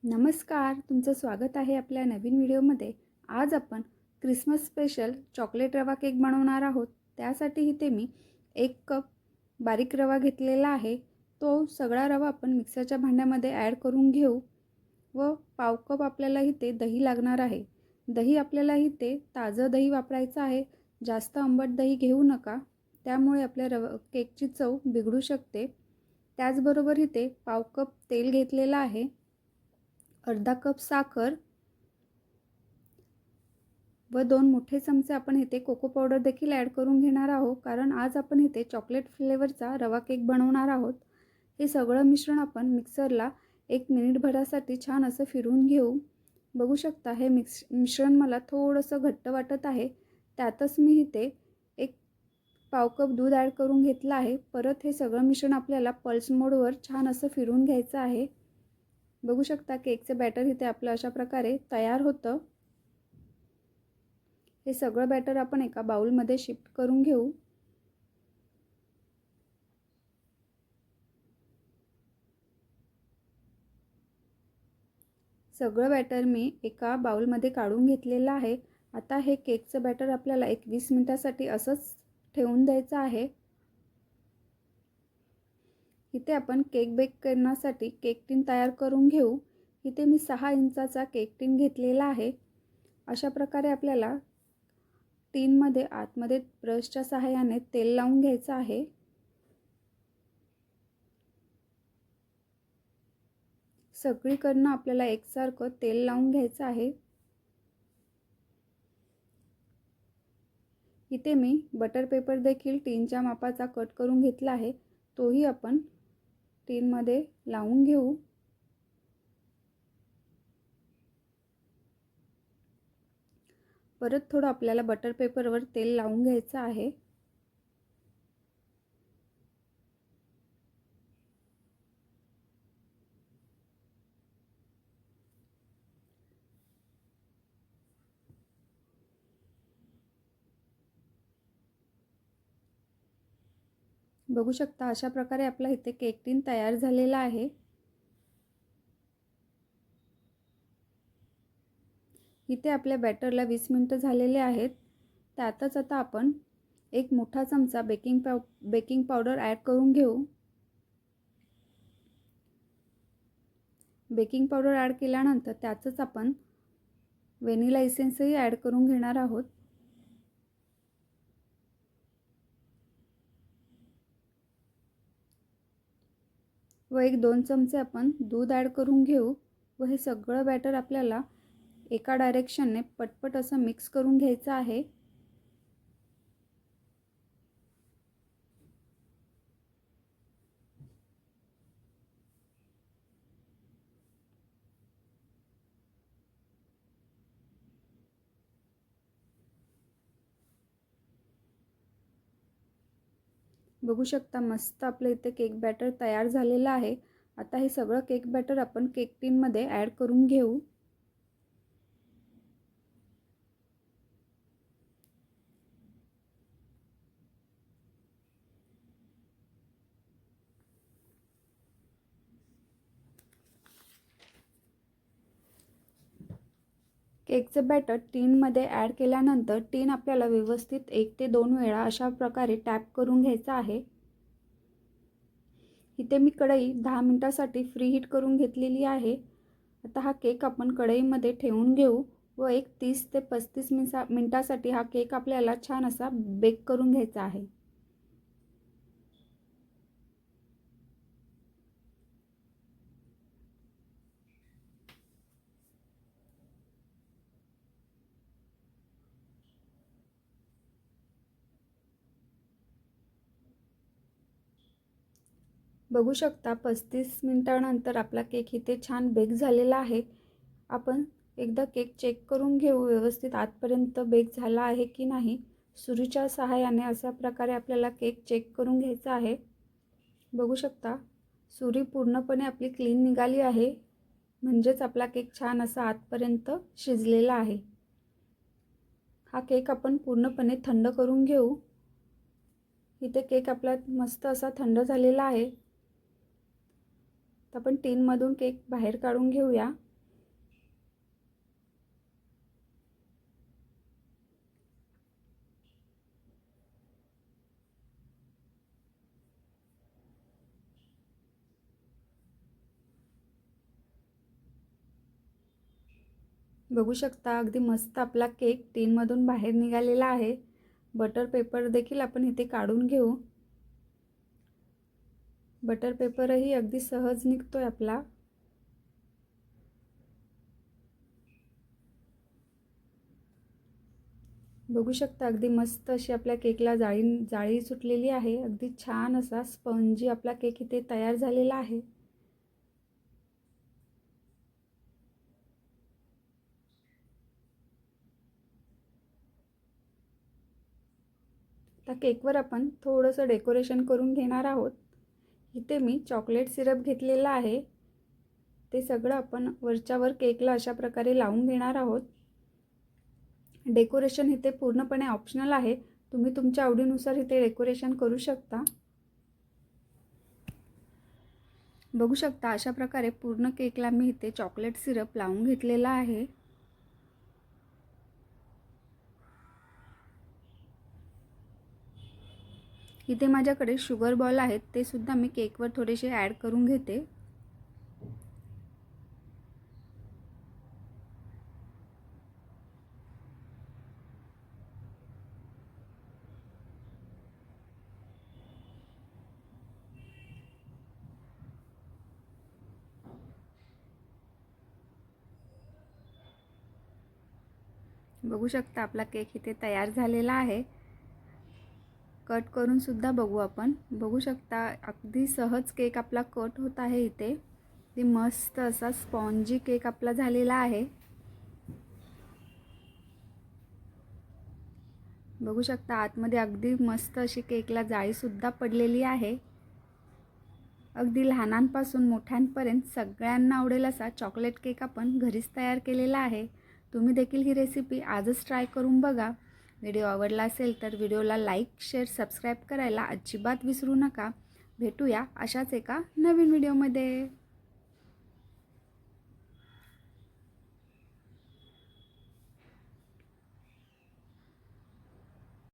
नमस्कार, तुमचं स्वागत आहे आपल्या नवीन व्हिडिओमध्ये। आज आपण क्रिसमस स्पेशल चॉकलेट रवा केक बनवणार आहोत। त्यासाठी इथे मी 1 कप बारीक रवा घेतलेला आहे। तो सगळा रवा आपण मिक्सरच्या भांड्यामध्ये ॲड करून घेऊ व पाव कप आपल्याला इथे दही लागणार आहे। दही आपल्याला इथे ताजं दही वापरायचं आहे। जास्त आंबट दही घेऊ नका, त्यामुळे आपल्या केकची चव बिघडू शकते। त्याचबरोबर इथे पाव कप तेल घेतलेलं आहे, अर्धा कप साखर व 2 मोठे चमचे आपण इथे कोको पावडर देखील ॲड करून घेणार आहोत, कारण आज आपण इथे चॉकलेट फ्लेवरचा रवा केक बनवणार आहोत। हे सगळं मिश्रण आपण मिक्सरला 1 मिनिटभरासाठी छान असं फिरवून घेऊ। बघू शकता हे मिश्रण मला थोडंसं घट्ट वाटत आहे। त्यातच मी इथे 1 पाव कप दूध ॲड करून घेतलं आहे। परत हे सगळं मिश्रण आपल्याला पल्स मोडवर छान असं फिरवून घ्यायचं आहे। बघू शकता केकचे बॅटर इथे आपलं अशा प्रकारे तयार होतं। हे सगळं बॅटर आपण एका बाउलमध्ये शिफ्ट करून घेऊ। सगळं बॅटर मी एका बाउलमध्ये काढून घेतलेलं आहे। आता हे केकचं बॅटर आपल्याला 20 मिनिटासाठी असंच ठेवून द्यायचं आहे। इथे आपण केक बेक करण्यासाठी केक टिन तयार करून घेऊ। इथे मी 6 इंचाचा केक टिन घेतलेला आहे। अशा प्रकारे आपल्याला टिनमध्ये आतमध्ये ब्रशच्या सहाय्याने तेल लावून घ्यायचं आहे। सगळीकडनं आपल्याला एकसारखं तेल लावून घ्यायचं आहे। इथे मी बटर पेपर देखील टिनच्या मापाचा कट करून घेतला आहे, तोही आपण टिनमध्ये लावून घेऊ। परत थोडं आपल्याला बटर पेपरवर तेल लावून घ्यायचं आहे। बघू शकता अशा प्रकारे आपला इथे केक टिन तयार झालेला आहे। इथे आपल्या बॅटरला 20 मिनिटं झालेले आहेत। त्यातच आता आपण 1 मोठा चमचा बेकिंग पावडर ॲड करून घेऊ। बेकिंग पावडर ॲड केल्यानंतर त्यातच आपण व्हॅनिला एसेन्सही ॲड करून घेणार आहोत। व 1-2 चमचे आपण दूध ॲड करून घेऊ व हे सगळं बॅटर आपल्याला एका डायरेक्शनने पटपट असं मिक्स करून घ्यायचं आहे। बघू शकता मस्त आपलं इथे केक बॅटर तयार झालेलं आहे। आता हे सगळं केक बॅटर आपण केक टिनमध्ये ॲड करून घेऊ। केकचं बॅटर टिनमध्ये ॲड केल्यानंतर टिन आपल्याला व्यवस्थित 1 ते 2 वेळा अशा प्रकारे टॅप करून घ्यायचं आहे। इथे मी कढई 10 मिनिटासाठी फ्री हीट करून घेतलेली आहे। आता हा केक आपण कढईमध्ये ठेवून घेऊ व 30 ते 35 मिनिटासाठी हा केक आपल्याला छान असा बेक करून घ्यायचा आहे। बघू शकता 35 मिनिटांनंतर आपला केक इथे छान बेक झालेला आहे। आपण एकदा केक चेक करून घेऊ व्यवस्थित आतपर्यंत बेक झाला आहे की नाही। सुरीच्या सहाय्याने अशा प्रकारे आपल्याला केक चेक करून घ्यायचा आहे। बघू शकता सुरी पूर्णपणे आपली क्लीन निघाली आहे, म्हणजेच आपला केक छान असा आतपर्यंत शिजलेला आहे। हा केक आपण पूर्णपणे थंड करून घेऊ। इथे केक आपला मस्त असा थंड झालेला आहे। आपण टिनमधून केक बाहेर काढून घेऊया। बघू शकता अगदी मस्त आपला केक टीनमधून बाहेर निघालेला आहे। बटर पेपर देखील आपण इथे काढून घेऊ। बटर पेपरही अगदी सहज निघतोय आपला। बघू शकता अगदी मस्त अशी आपल्या केकला जाळी सुटलेली आहे। अगदी छान असा स्पंजी आपला केक इथे तयार झालेला आहे। आता केकवर आपण थोडंसं डेकोरेशन करून घेणार आहोत। इथे मी चॉकलेट सिरप घेतलेला आहे, ते सगळं आपण वरच्यावर केकला अशा प्रकारे लावून घेणार आहोत। डेकोरेशन इथे पूर्णपणे ऑप्शनल आहे, तुम्ही तुमच्या आवडीनुसार इथे डेकोरेशन करू शकता। बघू शकता अशा प्रकारे पूर्ण केकला मी इथे चॉकलेट सिरप लावून घेतलेला आहे। इथे माझ्याकडे शुगर बॉल आहेत, ते सुद्धा मी केकवर थोडेसे ॲड करून घेते। बघू शकता आपला केक इथे तयार झालेला आहे। कट करून सुद्धा बघू आपण। बघू शकता अगदी सहज केक आपला कट होत आहे इथे। ती मस्त असा स्पॉन्जी केक आपला झालेला आहे। बघू शकता आतमध्ये अगदी मस्त अशी केकला जाळी सुद्धा पडलेली आहे। अगदी लहानांपासून मोठ्यांपर्यंत सगळ्यांना आवडेल असा चॉकलेट केक आपण घरीच तयार केलेला आहे। तुम्ही देखील ही रेसिपी आजच ट्राय करून बघा। व्हिडिओ आवडला असेल तर व्हिडिओला लाईक, शेअर, सबस्क्राईब करायला अजिबात विसरू नका। भेटूया अशाच एका नवीन व्हिडिओमध्ये।